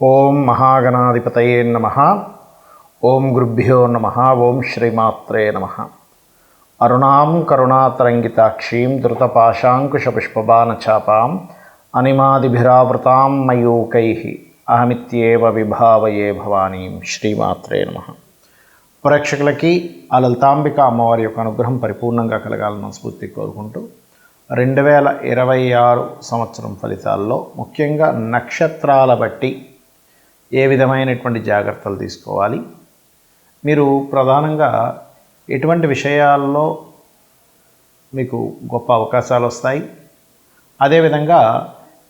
ఓం మహాగణాధిపతయే నమః. ఓం గురుభ్యో నమః. ఓం శ్రీమాత్రే నమః. అరుణాం కరుణాతరంగితాక్షీం ధృతపాశాంకుశపుష్పబాణచాపాం అనిమాదిభిరావృతాం మయూకైః అహమిత్యేవ విభావయే భవానీం. శ్రీమాత్రే నమః. ప్రేక్షకులకి ఆ లలితాంబిక అమ్మవారి యొక్క అనుగ్రహం పరిపూర్ణంగా కలగాలని మనస్ఫూర్తి కోరుకుంటూ 2026 సంవత్సరం ఫలితాల్లో ముఖ్యంగా నక్షత్రాల బట్టి ఏ విధమైనటువంటి జాగ్రత్తలు తీసుకోవాలి, మీరు ప్రధానంగా ఎటువంటి విషయాల్లో మీకు గొప్ప అవకాశాలు వస్తాయి, అదేవిధంగా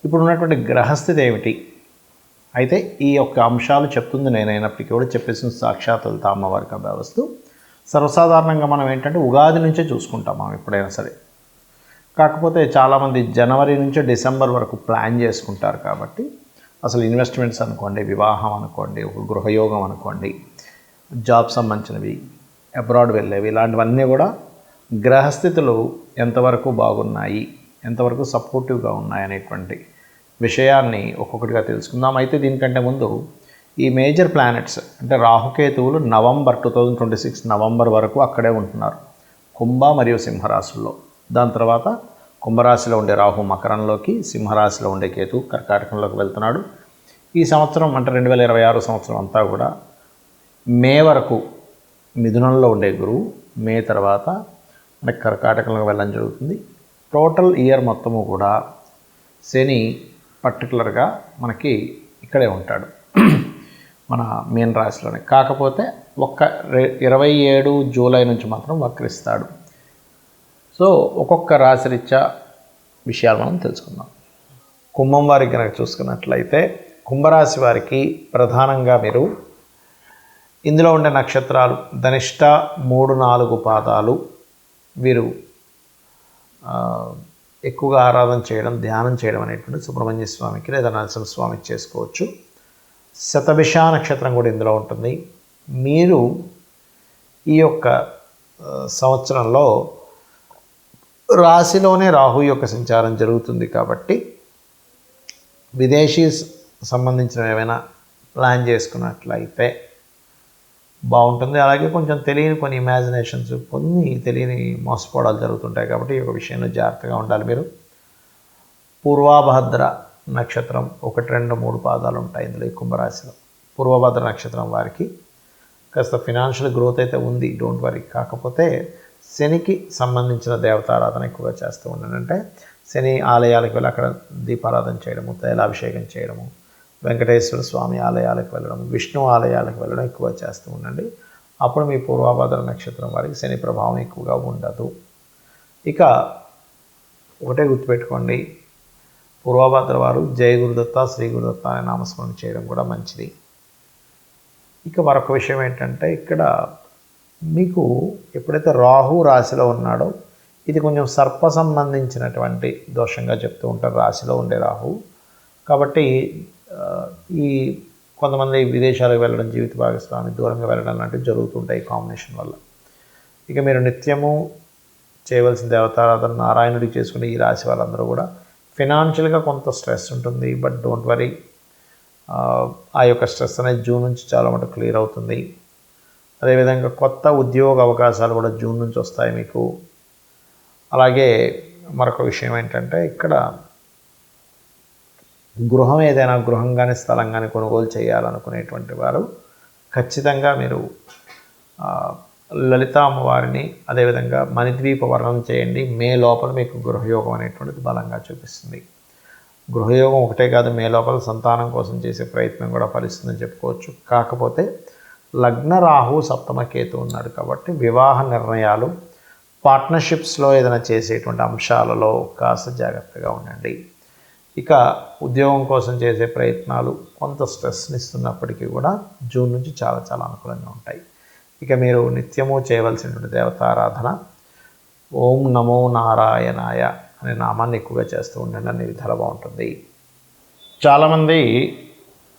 ఇప్పుడు ఉన్నటువంటి గ్రహస్థితి ఏమిటి, అయితే ఈ యొక్క అంశాలు చెప్తుంది నేనైనప్పటికీ కూడా చెప్పేసిన సాక్షాత్ లలిత అమ్మవారికి అభ్యవస్తు. సర్వసాధారణంగా మనం ఏంటంటే ఉగాది నుంచే చూసుకుంటాం మనం ఎప్పుడైనా సరే. కాకపోతే చాలామంది జనవరి నుంచి డిసెంబర్ వరకు ప్లాన్ చేసుకుంటారు కాబట్టి అసలు ఇన్వెస్ట్మెంట్స్ అనుకోండి, వివాహం అనుకోండి, ఒక గృహయోగం అనుకోండి, జాబ్ సంబంధించినవి, అబ్రాడ్ వెళ్ళేవి, ఇలాంటివన్నీ కూడా గ్రహస్థితులు ఎంతవరకు బాగున్నాయి, ఎంతవరకు సపోర్టివ్గా ఉన్నాయి అనేటువంటి విషయాన్ని ఒక్కొక్కటిగా తెలుసుకుందాం. అయితే దీనికంటే ముందు ఈ మేజర్ ప్లానెట్స్ అంటే రాహుకేతువులు నవంబర్ 2026 నవంబర్ వరకు అక్కడే ఉంటున్నారు, కుంభ మరియు సింహరాశుల్లో. దాని తర్వాత కుంభరాశిలో ఉండే రాహు మకరంలోకి, సింహరాశిలో ఉండే కేతు కర్కాటకంలోకి వెళ్తున్నాడు. ఈ సంవత్సరం అంటే 2026 సంవత్సరం అంతా కూడా మే వరకు మిథునంలో ఉండే గురువు మే తర్వాత మనకి కర్కాటకంలోకి వెళ్ళడం జరుగుతుంది. టోటల్ ఇయర్ మొత్తము కూడా శని పర్టికులర్గా మనకి ఇక్కడే ఉంటాడు మన మీన రాశిలోనే. కాకపోతే 27 జూలై నుంచి మాత్రం వక్రిస్తాడు. సో ఒక్కొక్క రాశిరీత్యా విషయాలు మనం తెలుసుకుందాం. కుంభం వారికి కనుక చూసుకున్నట్లయితే కుంభరాశి వారికి ప్రధానంగా మీరు ఇందులో ఉండే నక్షత్రాలు ధనిష్ట 3-4 పాదాలు వీరు ఎక్కువగా ఆరాధన చేయడం, ధ్యానం చేయడం అనేటువంటి సుబ్రహ్మణ్య స్వామికి లేదా నరసింహస్వామికి చేసుకోవచ్చు. శతభిష నక్షత్రం కూడా ఇందులో ఉంటుంది. మీరు ఈ యొక్క సంవత్సరంలో రాశిలోనే రాహు యొక్క సంచారం జరుగుతుంది కాబట్టి విదేశీ సంబంధించిన ఏమైనా ప్లాన్ చేసుకున్నట్లయితే బాగుంటుంది. అలాగే కొంచెం తెలియని కొన్ని ఇమాజినేషన్స్, కొన్ని తెలియని మోసపోవడాలు జరుగుతుంటాయి కాబట్టి ఈ యొక్క విషయంలో జాగ్రత్తగా ఉండాలి. మీరు పూర్వభద్ర నక్షత్రం 1, 2, 3 పాదాలు ఉంటాయి ఇందులో ఈ కుంభరాశిలో. పూర్వభద్ర నక్షత్రం వారికి కాస్త ఫినాన్షియల్ గ్రోత్ అయితే ఉంది, డోంట్ వరీ. కాకపోతే శనికి సంబంధించిన దేవతారాధన ఎక్కువగా చేస్తూ ఉండండి. అంటే శని ఆలయాలకు వెళ్ళి అక్కడ దీపారాధన చేయడము, తైలాభిషేకం చేయడము, వెంకటేశ్వర స్వామి ఆలయాలకు వెళ్ళడం, విష్ణు ఆలయాలకు వెళ్ళడం ఎక్కువ చేస్తూ ఉండండి. అప్పుడు మీ పూర్వభద్ర నక్షత్రం వారికి శని ప్రభావం ఎక్కువగా ఉండదు. ఇక ఒకటే గుర్తుపెట్టుకోండి, పూర్వభద్ర వారు జయ గురుదత్త, శ్రీ గురుదత్త అనే నామస్మరణ చేయడం కూడా మంచిది. ఇక మరొక విషయం ఏంటంటే ఇక్కడ మీకు ఎప్పుడైతే రాహు రాశిలో ఉన్నాడో ఇది కొంచెం సర్ప సంబంధించినటువంటి దోషంగా చెప్తూ ఉంటారు రాశిలో ఉండే రాహు. కాబట్టి ఈ కొంతమంది విదేశాలకు వెళ్ళడం, జీవిత భాగస్వామి దూరంగా వెళ్ళడం లాంటివి జరుగుతుంటాయి ఈ కాంబినేషన్ వల్ల. ఇక మీరు నిత్యము చేయవలసిన దేవతారాధన నారాయణుడికి చేసుకునే ఈ రాశి వాళ్ళందరూ కూడా ఫినాన్షియల్గా కొంత స్ట్రెస్ ఉంటుంది. బట్ డోంట్ వరీ, ఆ యొక్క స్ట్రెస్ అనేది జూన్ నుంచి చాలా మటుకు క్లియర్ అవుతుంది. అదేవిధంగా కొత్త ఉద్యోగ అవకాశాలు కూడా జూన్ నుంచి వస్తాయి మీకు. అలాగే మరొక విషయం ఏంటంటే ఇక్కడ గృహం ఏదైనా గృహం కానీ స్థలం కానీ కొనుగోలు చేయాలనుకునేటువంటి వారు ఖచ్చితంగా మీరు లలిత అమ్మవారిని అదేవిధంగా మణిద్వీప వర్ణం చేయండి. మే లోపల మీకు గృహయోగం అనేటువంటిది బలంగా చూపిస్తుంది. గృహయోగం ఒకటే కాదు, మే లోపల సంతానం కోసం చేసే ప్రయత్నం కూడా ఫలిస్తుందని చెప్పుకోవచ్చు. కాకపోతే లగ్న రాహు సప్తమ కేతు ఉన్నాడు కాబట్టి వివాహ నిర్ణయాలు, పార్ట్నర్షిప్స్లో ఏదైనా చేసేటువంటి అంశాలలో కాస్త జాగ్రత్తగా ఉండండి. ఇక ఉద్యోగం కోసం చేసే ప్రయత్నాలు కొంత స్ట్రెస్ని ఇస్తున్నప్పటికీ కూడా జూన్ నుంచి చాలా చాలా అనుకూలంగా ఉంటాయి. ఇక మీరు నిత్యము చేయవలసినటువంటి దేవతారాధన ఓం నమో నారాయణాయ అనే నామాన్ని ఎక్కువగా చేస్తూ ఉండండి, అన్ని విధాలు బాగుంటుంది. చాలామంది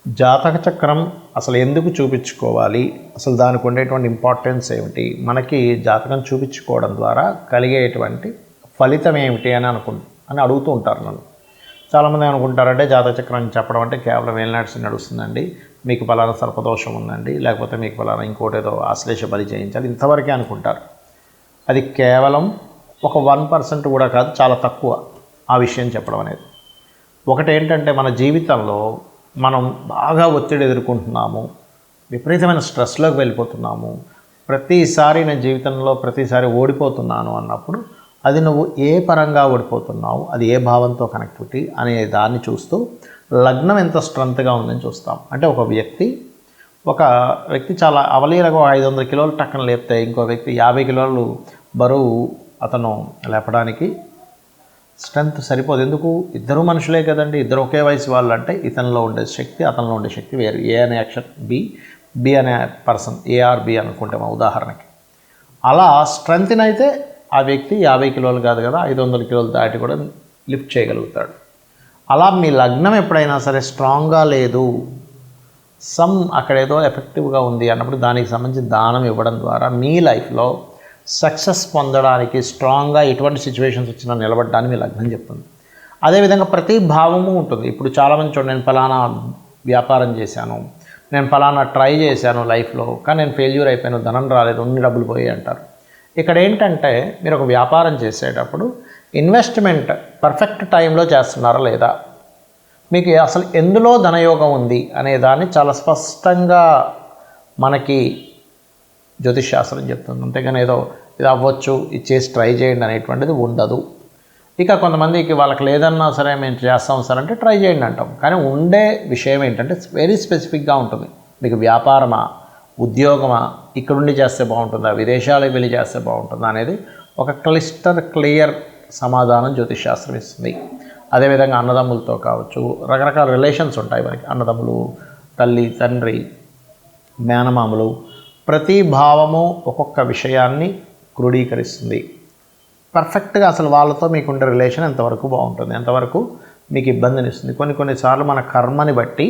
జాతక చక్రం అసలు ఎందుకు చూపించుకోవాలి, అసలు దానికి ఉండేటువంటి ఇంపార్టెన్స్ ఏమిటి, మనకి జాతకం చూపించుకోవడం ద్వారా కలిగేటువంటి ఫలితం ఏమిటి అని అడుగుతూ ఉంటారు నన్ను. చాలామంది అనుకుంటారంటే జాతక చక్రం చెప్పడం అంటే కేవలం ఏలినాడ్స్ నడుస్తుందండి, మీకు పలానా సర్పదోషం ఉందండి, లేకపోతే మీకు పలానా ఇంకోటేదో ఆశ్లేష బలి చేయించాలి, ఇంతవరకే అనుకుంటారు. అది కేవలం ఒక 1% కూడా కాదు, చాలా తక్కువ ఆ విషయం చెప్పడం అనేది. ఒకటేంటంటే మన జీవితంలో మనం బాగా ఒత్తిడి ఎదుర్కొంటున్నాము, విపరీతమైన స్ట్రెస్లోకి వెళ్ళిపోతున్నాము, ప్రతిసారి నేను జీవితంలో ప్రతిసారి ఓడిపోతున్నాను అన్నప్పుడు అది నువ్వు ఏ పరంగా ఓడిపోతున్నావు, అది ఏ భావంతో కనెక్టివిటీ అనే దాన్ని చూస్తూ లగ్నం ఎంత స్ట్రెంత్గా ఉందని చూస్తాం. అంటే ఒక వ్యక్తి చాలా అవలీలగా 500 కిలోలు టక్కన లేపితే ఇంకో వ్యక్తి 50 కిలోలు బరువు అతను లేపడానికి స్ట్రెంత్ సరిపోదు. ఎందుకు? ఇద్దరు మనుషులే కదండి, ఇద్దరు ఒకే వయసు వాళ్ళు. అంటే ఇతనిలో ఉండే శక్తి అతనిలో ఉండే శక్తి వేరు. ఏ అనే అక్షరం బి అనే పర్సన్, ఏఆర్బి అనుకుంటే మా ఉదాహరణకి. అలా స్ట్రెంత్ని అయితే ఆ వ్యక్తి 50 కిలోలు కాదు కదా, 500 కిలోలు దాటి కూడా లిఫ్ట్ చేయగలుగుతాడు. అలా మీ లగ్నం ఎప్పుడైనా సరే స్ట్రాంగ్గా లేదు, అక్కడ ఏదో ఎఫెక్టివ్గా ఉంది అన్నప్పుడు దానికి సంబంధించి దానం ఇవ్వడం ద్వారా మీ లైఫ్లో సక్సెస్ పొందడానికి, స్ట్రాంగ్గా ఎటువంటి సిచ్యువేషన్స్ వచ్చినా నిలబడడానికి మీ లగ్నం చెప్తుంది. అదేవిధంగా ప్రతి భావము ఉంటుంది. ఇప్పుడు చాలామంది చూడండి, నేను ఫలానా వ్యాపారం చేశాను, నేను ఫలానా ట్రై చేశాను లైఫ్లో, కానీ నేను ఫెయిల్యూర్ అయిపోయాను, ధనం రాలేదు, ఉన్ని డబ్బులు పోయాయి అంటారు. ఇక్కడ ఏంటంటే మీరు ఒక వ్యాపారం చేసేటప్పుడు ఇన్వెస్ట్మెంట్ పర్ఫెక్ట్ టైంలో చేస్తున్నారా లేదా, మీకు అసలు ఎందులో ధనయోగం ఉంది అనే దాన్ని చాలా స్పష్టంగా మనకి జ్యోతిష్శాస్త్రం చెప్తుంది. అంతేగాని ఏదో ఇది అవ్వచ్చు, ఇది చేసి ట్రై చేయండి అనేటువంటిది ఉండదు. ఇక కొంతమందికి వాళ్ళకి లేదన్నా సరే మేము చేస్తాం సార్ అంటే ట్రై చేయండి అంటాం. కానీ ఉండే విషయం ఏంటంటే వెరీ స్పెసిఫిక్గా ఉంటుంది. మీకు వ్యాపారమా, ఉద్యోగమా, ఇక్కడుండి చేస్తే బాగుంటుందా, విదేశాలకు వెళ్ళి చేస్తే బాగుంటుందా అనేది ఒక క్లియర్ సమాధానం జ్యోతిష్శాస్త్రం ఇస్తుంది. అదేవిధంగా అన్నదమ్ములతో కావచ్చు, రకరకాల రిలేషన్స్ ఉంటాయి మనకి. అన్నదమ్ములు, తల్లి, తండ్రి, మేనమామలు, ప్రతి భావము ఒక్కొక్క విషయాన్ని క్రోడీకరిస్తుంది. పర్ఫెక్ట్గా అసలు వాళ్ళతో మీకుండే రిలేషన్ ఎంతవరకు బాగుంటుంది, ఎంతవరకు మీకు ఇబ్బందినిస్తుంది. కొన్నిసార్లు మన కర్మని బట్టి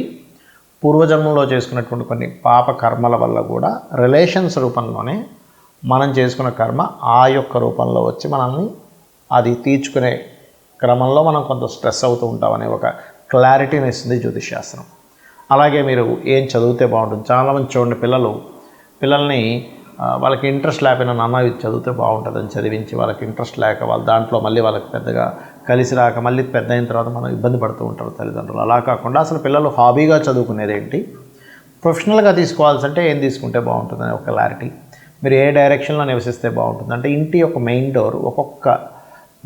పూర్వజన్మంలో చేసుకున్నటువంటి కొన్ని పాప కర్మల వల్ల కూడా రిలేషన్స్ రూపంలోనే మనం చేసుకున్న కర్మ ఆ యొక్క రూపంలో వచ్చి మనల్ని అది తీర్చుకునే క్రమంలో మనం కొంత స్ట్రెస్ అవుతూ ఉంటామనే ఒక క్లారిటీని ఇస్తుంది జ్యోతిష్శాస్త్రం. అలాగే మీరు ఏం చదివితే బాగుంటుంది. చాలామంది చూడండి, పిల్లల్ని వాళ్ళకి ఇంట్రెస్ట్ లేకపోయినా నాన్న ఇది చదివితే బాగుంటుందని చదివించి వాళ్ళకి ఇంట్రెస్ట్ లేక వాళ్ళు దాంట్లో మళ్ళీ వాళ్ళకి పెద్దగా కలిసి రాక మళ్ళీ పెద్ద అయిన తర్వాత మనం ఇబ్బంది పడుతూ ఉంటారు తల్లిదండ్రులు. అలా కాకుండా అసలు పిల్లలు హాబీగా చదువుకునేది ఏంటి, ప్రొఫెషనల్గా తీసుకోవాల్సింటే ఏం తీసుకుంటే బాగుంటుందని ఒక క్లారిటీ. మీరు ఏ డైరెక్షన్లో నివసిస్తే బాగుంటుంది అంటే ఇంటి యొక్క మెయిన్ డోర్ ఒక్కొక్క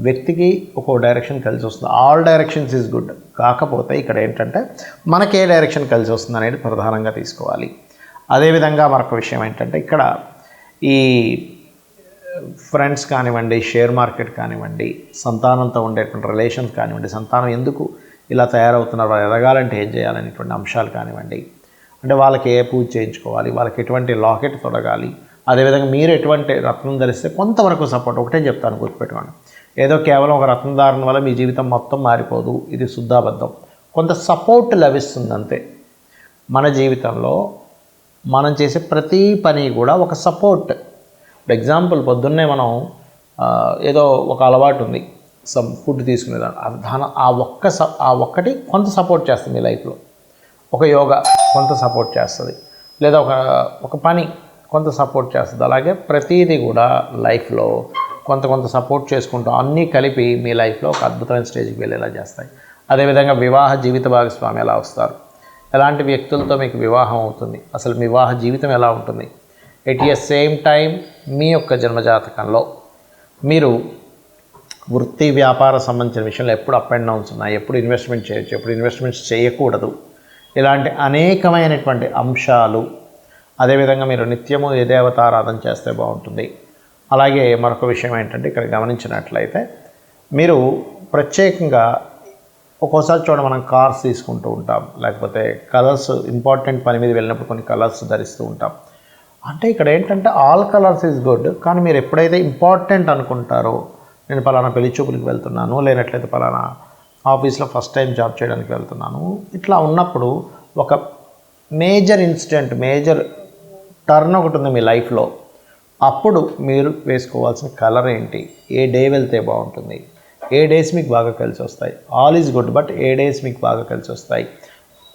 వ్యక్తికి ఒక్కొక్క డైరెక్షన్ కలిసి వస్తుంది. All directions is good. కాకపోతే ఇక్కడ ఏంటంటే మనకి ఏ డైరెక్షన్ కలిసి వస్తుంది అనేది ప్రధానంగా తీసుకోవాలి. అదేవిధంగా మరొక విషయం ఏంటంటే ఇక్కడ ఈ ఫ్రెండ్స్ కానివ్వండి, షేర్ మార్కెట్ కానివ్వండి, సంతానంతో ఉండేటువంటి రిలేషన్స్ కానివ్వండి, సంతానం ఎందుకు ఇలా తయారవుతున్నారు, వాళ్ళు ఎదగాలంటే ఏం చేయాలనేటువంటి అంశాలు కానివ్వండి, అంటే వాళ్ళకి ఏ పూజ చేయించుకోవాలి, వాళ్ళకి ఎటువంటి లాకెట్ తొడగాలి, అదేవిధంగా మీరు ఎటువంటి రత్నం ధరిస్తే కొంతవరకు సపోర్ట్. ఒకటే చెప్తాను, గుర్తుపెట్టుకోండి, ఏదో కేవలం ఒక రత్నధారణ వల్ల మీ జీవితం మొత్తం మారిపోదు, ఇది శుద్ధాబద్ధం. కొంత సపోర్ట్ లభిస్తుంది అంతే. మన జీవితంలో మనం చేసే ప్రతి పని కూడా ఒక సపోర్ట్. ఎగ్జాంపుల్, పొద్దున్నే మనం ఏదో ఒక అలవాటు ఉంది, ఫుడ్ తీసుకునేదాన్ని, ఆ ఒక్కటి కొంత సపోర్ట్ చేస్తుంది మీ లైఫ్లో. ఒక యోగా కొంత సపోర్ట్ చేస్తుంది, లేదా ఒక పని కొంత సపోర్ట్ చేస్తుంది. అలాగే ప్రతిదీ కూడా లైఫ్లో కొంత సపోర్ట్ చేసుకుంటూ అన్నీ కలిపి మీ లైఫ్లో ఒక అద్భుతమైన స్టేజ్కి వెళ్ళేలా చేస్తాయి. అదేవిధంగా వివాహ జీవిత భాగస్వామి ఎలా వస్తారు, ఎలాంటి వ్యక్తులతో మీకు వివాహం అవుతుంది, అసలు మీ వివాహ జీవితం ఎలా ఉంటుంది. ఎట్ ఎ సేమ్ టైం మీ యొక్క జన్మజాతకంలో మీరు వృత్తి వ్యాపార సంబంధించిన విషయంలో ఎప్పుడు అప్ అండ్ డౌన్స్ ఉన్నాయి, ఎప్పుడు ఇన్వెస్ట్మెంట్ చేయొచ్చు, ఎప్పుడు ఇన్వెస్ట్మెంట్స్ చేయకూడదు, ఇలాంటి అనేకమైనటువంటి అంశాలు. అదేవిధంగా మీరు నిత్యము ఏ దేవతారాధన చేస్తే బాగుంటుంది. అలాగే మరొక విషయం ఏంటంటే ఇక్కడ గమనించినట్లయితే మీరు ప్రత్యేకంగా ఒక్కోసారి చూడండి, మనం కార్స్ తీసుకుంటూ ఉంటాం, లేకపోతే కలర్స్, ఇంపార్టెంట్ పని మీద వెళ్ళినప్పుడు కొన్ని కలర్స్ ధరిస్తూ ఉంటాం. అంటే ఇక్కడ ఏంటంటే ఆల్ కలర్స్ ఈజ్ గుడ్, కానీ మీరు ఎప్పుడైతే ఇంపార్టెంట్ అనుకుంటారో, నేను పలానా పెళ్లి చూపులకు వెళ్తున్నాను, లేనట్లయితే పలానా ఆఫీస్లో ఫస్ట్ టైం జాబ్ చేయడానికి వెళ్తున్నాను, ఇట్లా ఉన్నప్పుడు ఒక మేజర్ ఇన్సిడెంట్, మేజర్ టర్న్ ఒకటి ఉంది మీ లైఫ్లో, అప్పుడు మీరు వేసుకోవాల్సిన కలర్ ఏంటి, ఏ డే వెళ్తే బాగుంటుంది, ఏ డేస్ మీకు బాగా కలిసి వస్తాయి? All is good, but A days మీకు బాగా కలిసి వస్తాయి?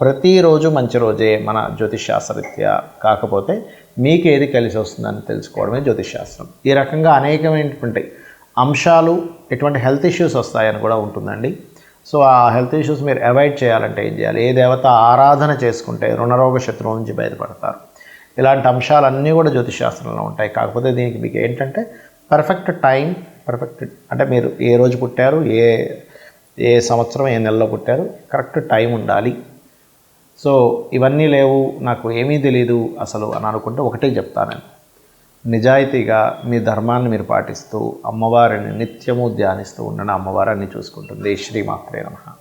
ప్రతిరోజు మంచి రోజే మన జ్యోతిషాస్త్రరీత్యా. కాకపోతే మీకు ఏది కలిసి వస్తుందని తెలుసుకోవడమే జ్యోతిషాస్త్రం. ఈ రకంగా అనేకమైనటువంటి అంశాలు, ఎటువంటి హెల్త్ ఇష్యూస్ వస్తాయని కూడా ఉంటుందండి. సో ఆ హెల్త్ ఇష్యూస్ మీరు అవాయిడ్ చేయాలంటే ఏం చేయాలి? ఏ దేవత ఆరాధన చేసుకుంటే రుణరోగ శత్రువుల నుంచి బయటపడతారు? ఇలాంటి అంశాలన్నీ కూడా జ్యోతిషాస్త్రంలో ఉంటాయి. కాకపోతే దీనికి మీకు ఏంటంటే పర్ఫెక్ట్ టైం, పర్ఫెక్ట్ అంటే మీరు ఏ రోజు పుట్టారు, ఏ సంవత్సరం, ఏ నెలలో పుట్టారు, కరెక్ట్ టైం ఉండాలి. సో ఇవన్నీ లేవు, నాకు ఏమీ తెలీదు అసలు అని అనుకుంటే ఒకటే చెప్తాను. నిజాయితీగా మీ ధర్మాన్ని మీరు పాటిస్తూ అమ్మవారిని నిత్యము ధ్యానిస్తూ ఉండడం, అమ్మవారిని చూసుకుంటుంది. శ్రీమాత్రే నమః.